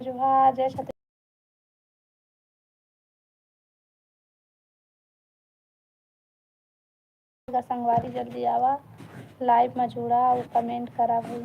जोहार जय छत्तीसगढ़। संगवारी जल्दी आवा लाइव में जुड़ा और कमेंट करा भाई।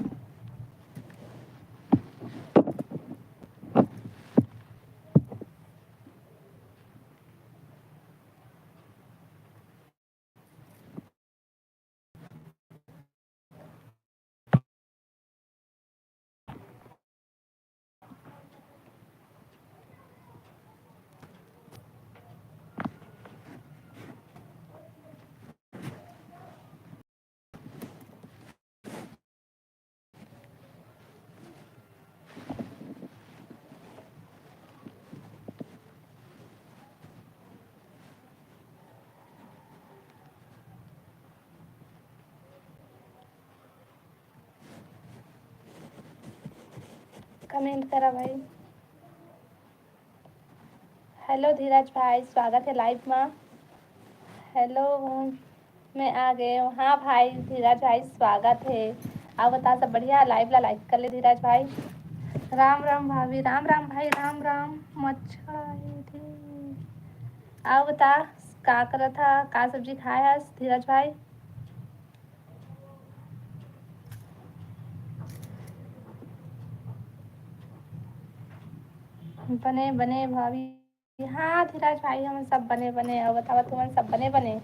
कमेंट करा भाई। हेलो धीरज भाई, स्वागत है लाइव में। हेलो, मैं आ गए हूँ। हाँ भाई धीरज भाई स्वागत है। आप बता सब बढ़िया? लाइव ला लाइक कर ले धीरज भाई। राम राम भाभी, राम राम भाई, राम राम। मच्छा थी। आप बता का कर था, का सब्जी खाया धीरज भाई? बने बने भाभी। हाँ धीरज भाई हम सब बने बने। और बतावा तुम सब बने बने?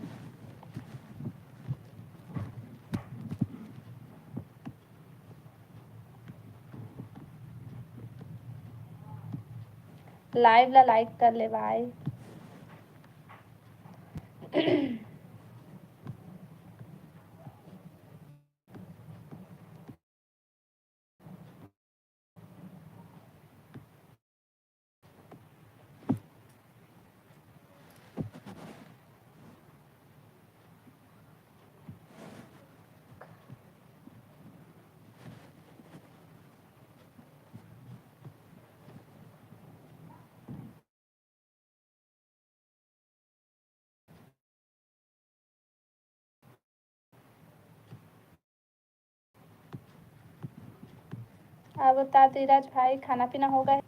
लाइव ला लाइक कर ले भाई। अब बता धीरज भाई खाना पीना हो गए?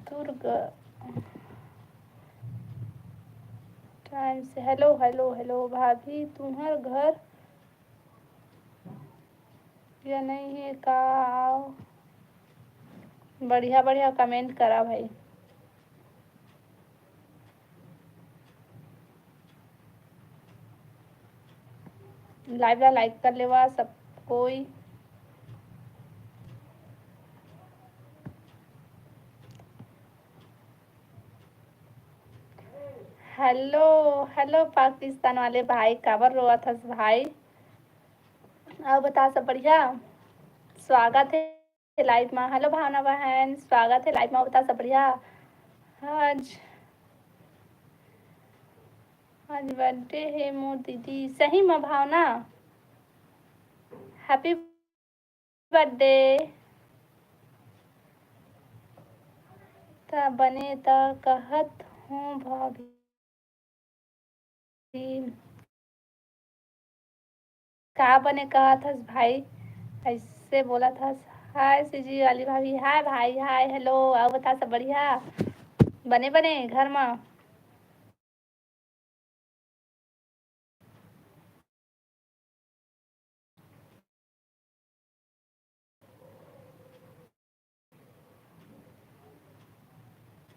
दुर्ग टाइम से हेलो हेलो हेलो भाभी, तुम्हार घर या नहीं है का? आओ बढ़िया बढ़िया कमेंट करा भाई। लाइव ला लाइक कर लेवा सब कोई। हेलो हेलो पाकिस्तान वाले भाई, काबर रोआ था भाई? अब बता सब बढ़िया? स्वागत है लाइव में। हेलो भावना बहन, स्वागत है लाइव में। बता सब बढ़िया? आज आज बर्थडे है मोर दीदी। सही में भावना? Happy birthday. ता बने ता कहत हूँ भाभी। का बने कहा था भाई? ऐसे बोला था। हाय सीजी वाली भाभी। हाय भाई, हाय हेलो। आओ बता सब बढ़िया? बने बने घर में?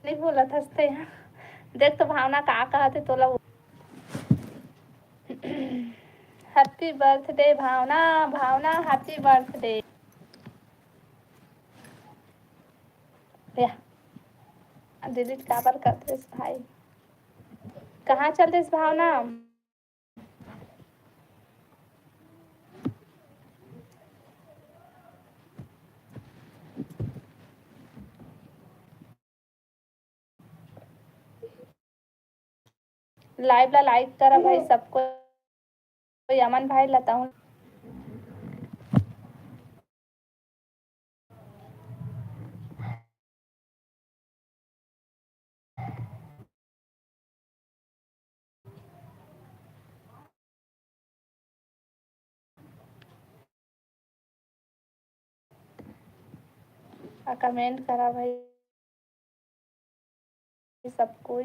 नहीं बोला था देख तो भावना का कहते तोला। हैप्पी बर्थडे भावना, भावना हैप्पी बर्थडे। डिलीट काबर करते भाई? कहाँ चलते भावना? लाइव ला लाइक करा भाई सबको। अमन भाई लताऊं कमेंट करा भाई सब कोई।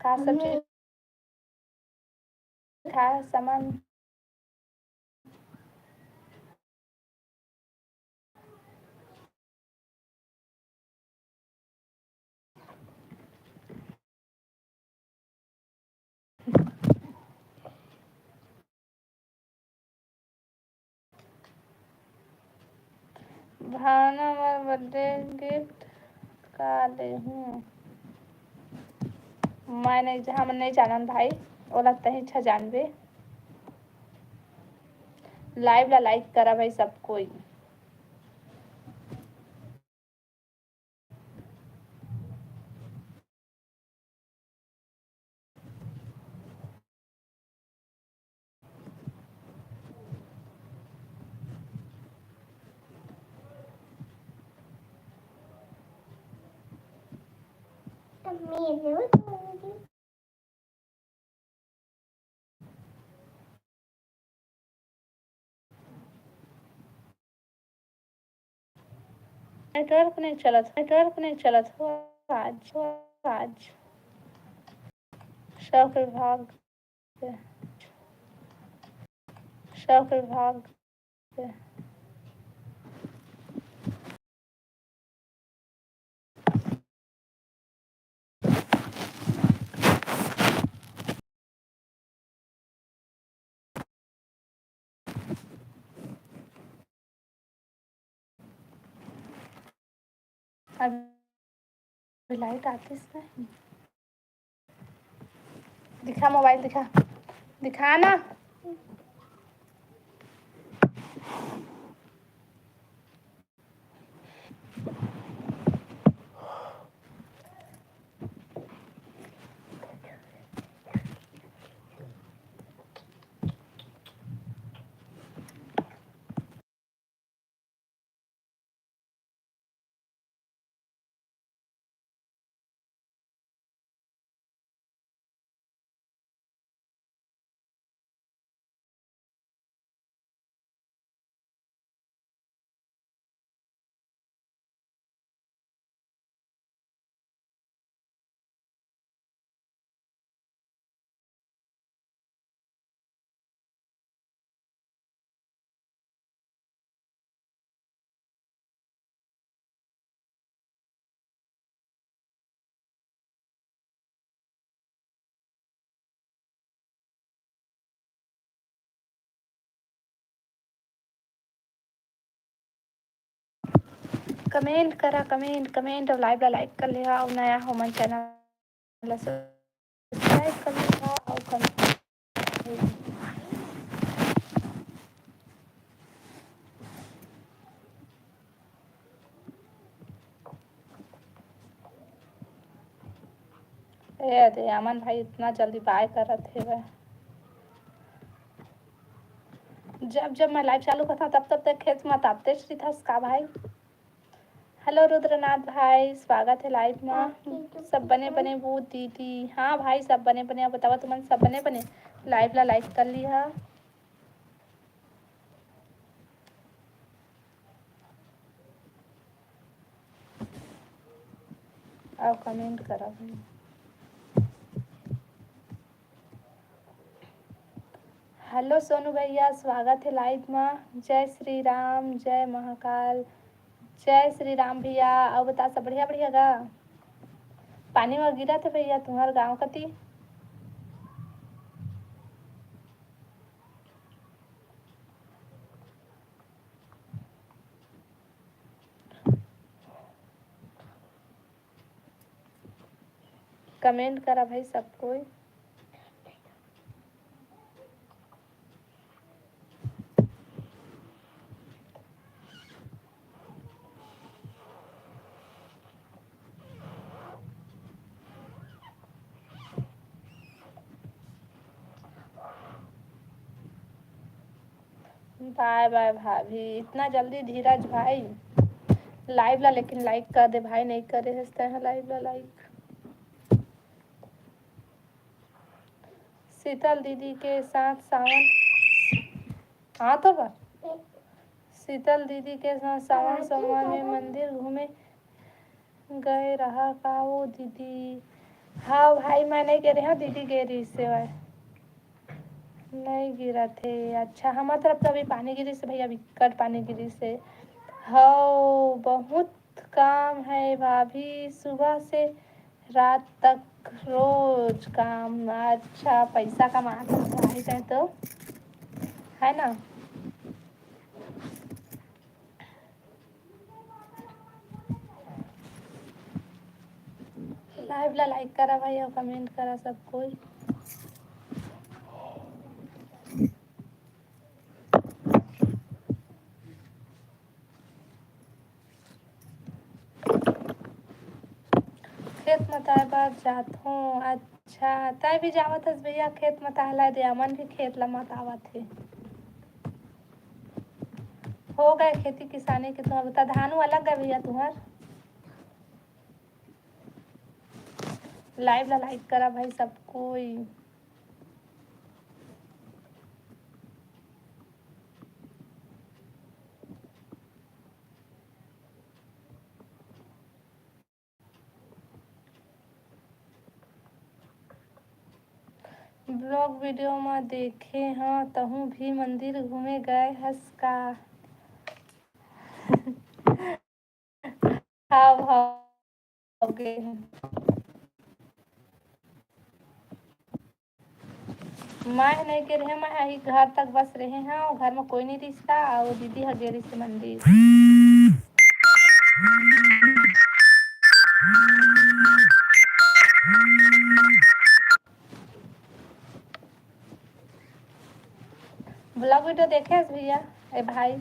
का सब चीज खाया सामान भावना मोर बर्थडे गिफ्ट का ले हूँ। मैं नहीं हम नहीं जानन भाई वो लगता है 96। लाइव ला लाइक करा भाई सब कोई। नेटवर्क नहीं चलत हो आज शौक विभाग से शौक विभाग से अभी लाइट आती नहीं। दिखा मोबाइल दिखा ना। कमेंट और लाइव ला लाइक कर लिया और नया हो मन चैनल सब्सक्राइब कर लिया और कमेंट अरे अमन भाई इतना जल्दी बाय करत है वह। जब मैं लाइव चालू करता तब तब तक खेत में तापते था उसका भाई। हेलो रुद्रनाथ भाई स्वागत है लाइव में। सब बने वो दीदी हाँ भाई सब बने अब बतावा तुमन सब बने लाइव ला लाइक कर लिया और कमेंट करा भाई। हेलो सोनू भैया स्वागत है लाइव में। जय श्री राम जय महाकाल जय श्री राम भैया। और बता सब बढ़िया गा। पानी में गिरा थे भैया तुम्हारे गाँव कती। कमेंट करा भाई सब कोई। बाय बाय भाभी। इतना जल्दी धीरज भाई लाइव ला, लेकिन लाइक कर दे भाई, नहीं करे हंसते हैं लाइव ला लाइक। शीतल दीदी के साथ सावन, हाँ तो बस शीतल दीदी के साथ सावन सोमवार में मंदिर घूमे गए रहा का वो दीदी। हाँ भाई मैं नहीं गिरे, हाँ दीदी गिरी इससे भाई नहीं गिरा थे। अच्छा हमारे तरफ तो अभी पानी गिरी से भैया, विकट पानी गिरी से। हाँ बहुत काम है भाभी, सुबह से रात तक रोज काम। अच्छा पैसा कमाते भाई है तो, है ना। लाइव ला लाइक करा भाई और कमेंट करा सब कोई। खेत मताए बार जात हूँ। अच्छा तय भी जावत हस भैया खेत मताला दे, अमन भी खेत ला मत आवत है। हो गए खेती किसानी के तुम्हार बता, धानु अलग गए भैया तुम्हार। लाइव ला लाइक करा भाई सब कोई। ब्लॉग वीडियो में देखे हाँ तहूँ भी मंदिर घूमे गए हंस का। हाँ भागे मैं नहीं के रहे, मैं यही घर तक बस रहे हैं और घर में कोई नहीं रिश्ता और दीदी हगेरी से मंदिर। ब्लॉग वीडियो देखे भैया ए भाई।